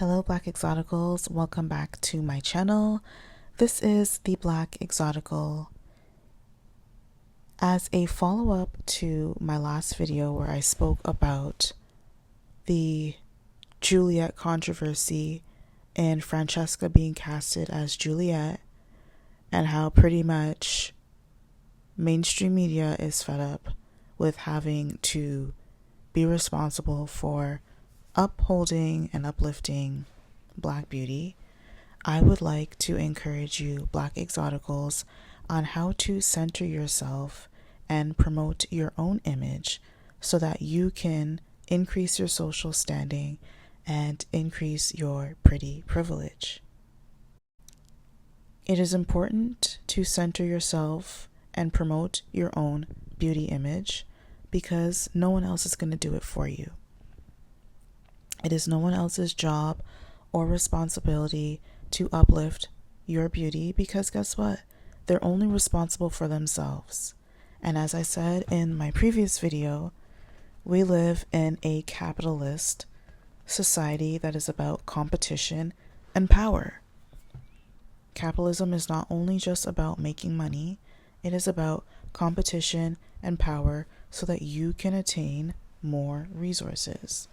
Hello Black Exoticals, welcome back to my channel. This is the Black Exotical. As a follow-up to my last video where I spoke about the Juliet controversy and Francesca being casted as Juliet and how pretty much mainstream media is fed up with having to be responsible for upholding and uplifting Black beauty, I would like to encourage you, Black Exoticals, on how to center yourself and promote your own image so that you can increase your social standing and increase your pretty privilege. It is important to center yourself and promote your own beauty image because no one else is going to do it for you. It is no one else's job or responsibility to uplift your beauty because guess what? They're only responsible for themselves. And as I said in my previous video, we live in a capitalist society that is about competition and power. Capitalism is not only just about making money, it is about competition and power so that you can attain more resources.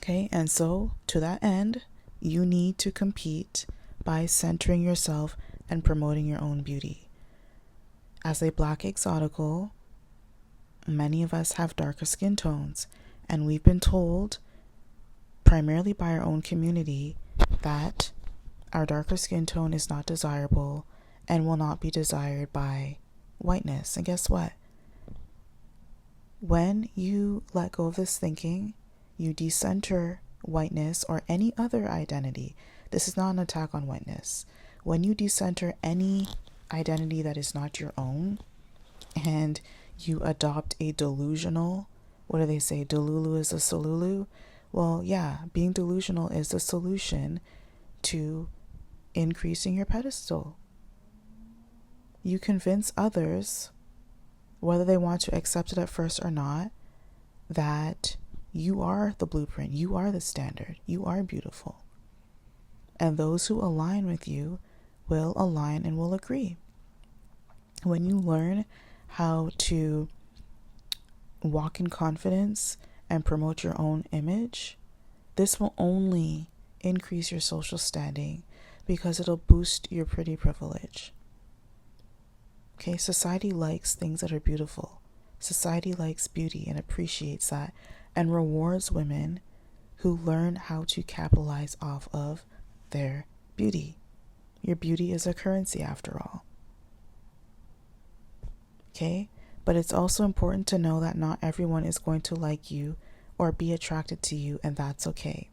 Okay, and so to that end, you need to compete by centering yourself and promoting your own beauty. As a Black exotical, many of us have darker skin tones, and we've been told, primarily by our own community, that our darker skin tone is not desirable and will not be desired by whiteness. And guess what? When you let go of this thinking, you decenter whiteness or any other identity. This is not an attack on whiteness. When you decenter any identity that is not your own and you adopt a delusional, what do they say? Delulu is a solulu. Well, yeah, being delusional is the solution to increasing your pedestal. You convince others, whether they want to accept it at first or not, that you are the blueprint, you are the standard, you are beautiful. And those who align with you will align and will agree. When you learn how to walk in confidence and promote your own image, this will only increase your social standing because it'll boost your pretty privilege. Okay, society likes things that are beautiful. Society likes beauty and appreciates that and rewards women who learn how to capitalize off of their beauty. Your beauty is a currency after all. Okay? But it's also important to know that not everyone is going to like you or be attracted to you, and that's okay.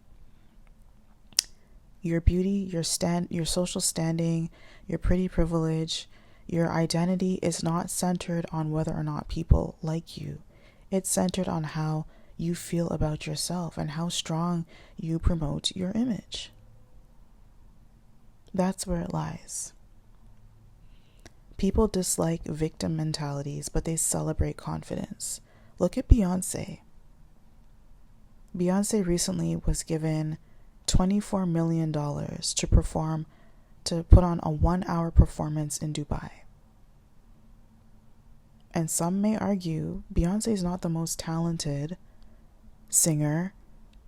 Your beauty, your social standing, your pretty privilege, your identity is not centered on whether or not people like you. It's centered on how you feel about yourself and how strong you promote your image. That's where it lies. People dislike victim mentalities, but they celebrate confidence. Look at Beyonce. Beyonce recently was given $24 million to put on a 1-hour performance in Dubai. And some may argue Beyonce is not the most talented singer.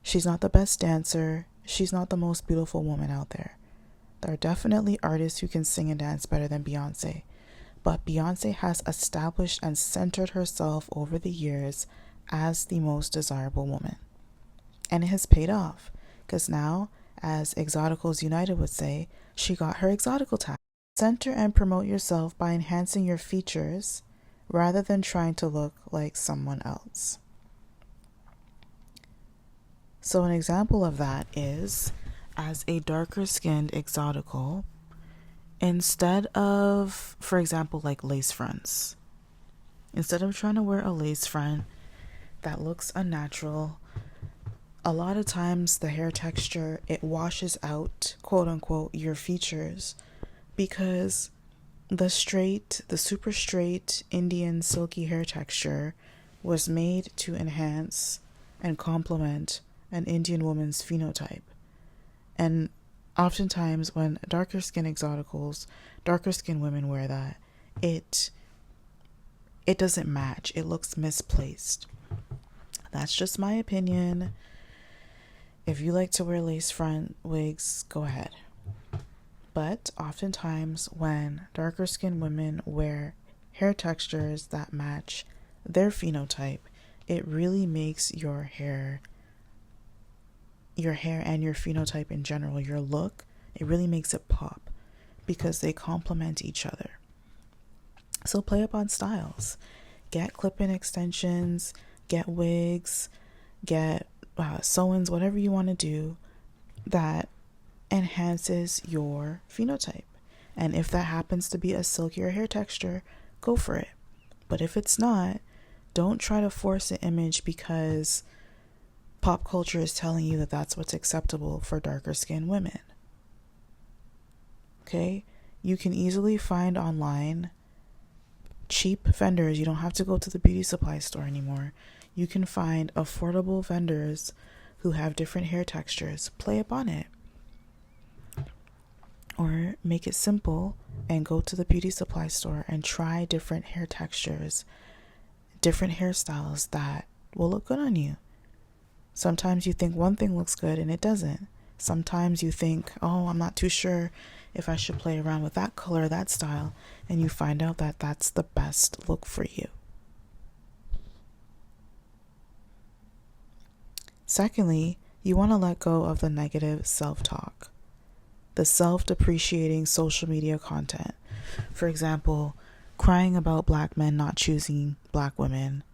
She's not the best dancer. She's not the most beautiful woman out there. There are definitely artists who can sing and dance better than Beyonce. But Beyonce has established and centered herself over the years as the most desirable woman. And it has paid off. Because now, as Exoticals United would say, she got her exotical tag. Center and promote yourself by enhancing your features rather than trying to look like someone else. So an example of that is, as a darker skinned exotical, instead of, for example, like lace fronts, instead of trying to wear a lace front that looks unnatural, a lot of times the hair texture, it washes out, quote unquote, your features because the super straight Indian silky hair texture was made to enhance and complement an Indian woman's phenotype. And oftentimes when darker skin exoticals, darker skin women wear that, it doesn't match. It looks misplaced. That's just my opinion. If you like to wear lace front wigs, go ahead. But oftentimes when darker skinned women wear hair textures that match their phenotype, it really makes your hair and your phenotype in general, your look, it really makes it pop because they complement each other. So play up on styles. Get clip-in extensions, get wigs, get sew-ins, whatever you want to do that enhances your phenotype. And if that happens to be a silkier hair texture, go for it. But if it's not, don't try to force an image because pop culture is telling you that that's what's acceptable for darker skinned women. Okay? You can easily find online cheap vendors. You don't have to go to the beauty supply store anymore. You can find affordable vendors who have different hair textures. Play up on it. Or make it simple and go to the beauty supply store and try different hair textures, different hairstyles that will look good on you. Sometimes you think one thing looks good and it doesn't. Sometimes you think, oh, I'm not too sure if I should play around with that color, that style, and you find out that that's the best look for you. Secondly, you want to let go of the negative self-talk, the self-depreciating social media content. For example, crying about black men not choosing black women,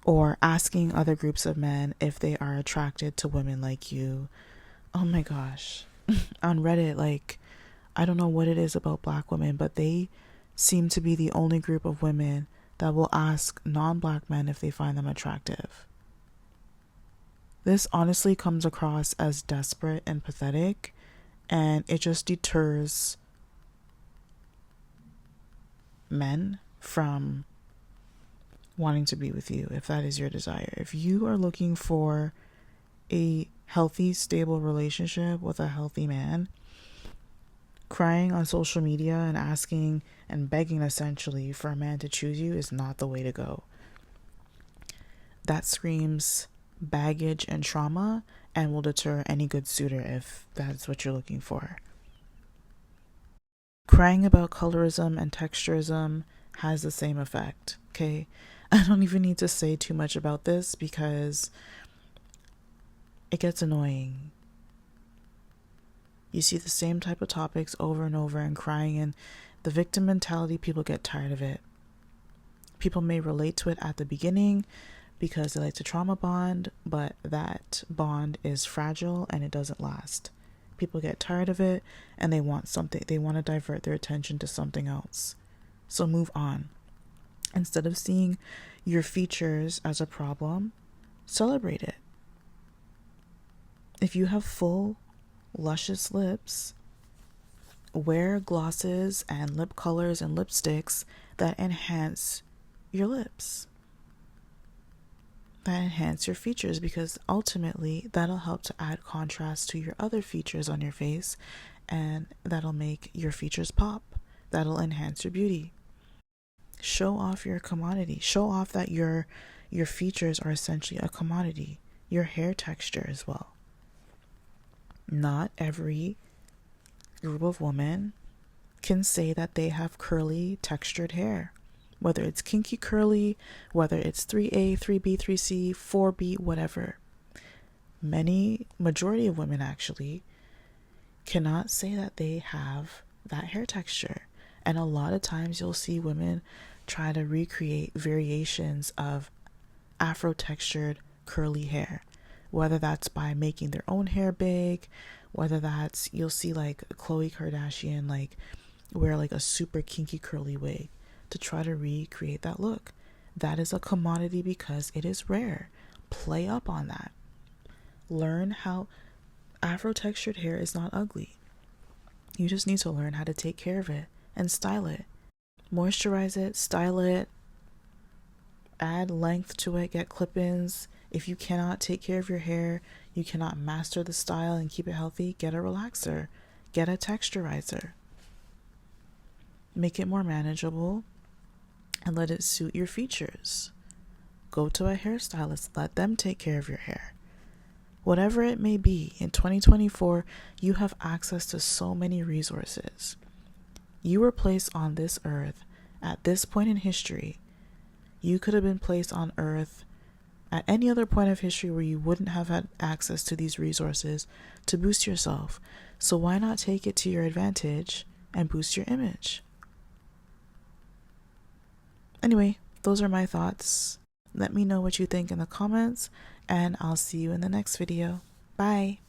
or asking other groups of men if they are attracted to women like you. Oh my gosh. On Reddit, like, I don't know what it is about black women, but they seem to be the only group of women that will ask non-black men if they find them attractive. This honestly comes across as desperate and pathetic, and it just deters men from wanting to be with you if that is your desire. If you are looking for a healthy, stable relationship with a healthy man, crying on social media and asking and begging essentially for a man to choose you is not the way to go. That screams baggage and trauma and will deter any good suitor if that's what you're looking for. Crying about colorism and texturism has the same effect, okay? I don't even need to say too much about this because it gets annoying. You see the same type of topics over and over and crying, and the victim mentality, people get tired of it. People may relate to it at the beginning because they like to trauma bond, but that bond is fragile and it doesn't last. People get tired of it and they want to divert their attention to something else. So move on. Instead of seeing your features as a problem, celebrate it. If you have full, luscious lips, wear glosses and lip colors and lipsticks that enhance your lips, that enhance your features, because ultimately that'll help to add contrast to your other features on your face, and that'll make your features pop. That'll enhance your beauty. Show off your commodity. Show off that your features are essentially a commodity. Your hair texture as well. Not every group of women can say that they have curly, textured hair. Whether it's kinky curly, whether it's 3A, 3B, 3C, 4B, whatever. Majority of women actually cannot say that they have that hair texture. And a lot of times you'll see women try to recreate variations of Afro-textured curly hair. Whether that's by making their own hair big, whether that's, you'll see like Khloe Kardashian like wear like a super kinky curly wig to try to recreate that look. That is a commodity because it is rare. Play up on that. Learn how Afro-textured hair is not ugly. You just need to learn how to take care of it and style it. Moisturize it, style it, add length to it, get clip-ins. If you cannot take care of your hair, you cannot master the style and keep it healthy, get a relaxer, get a texturizer. Make it more manageable and let it suit your features. Go to a hairstylist, let them take care of your hair. Whatever it may be, in 2024, you have access to so many resources. You were placed on this earth at this point in history. You could have been placed on earth at any other point of history where you wouldn't have had access to these resources to boost yourself. So why not take it to your advantage and boost your image? Anyway, those are my thoughts. Let me know what you think in the comments, and I'll see you in the next video. Bye.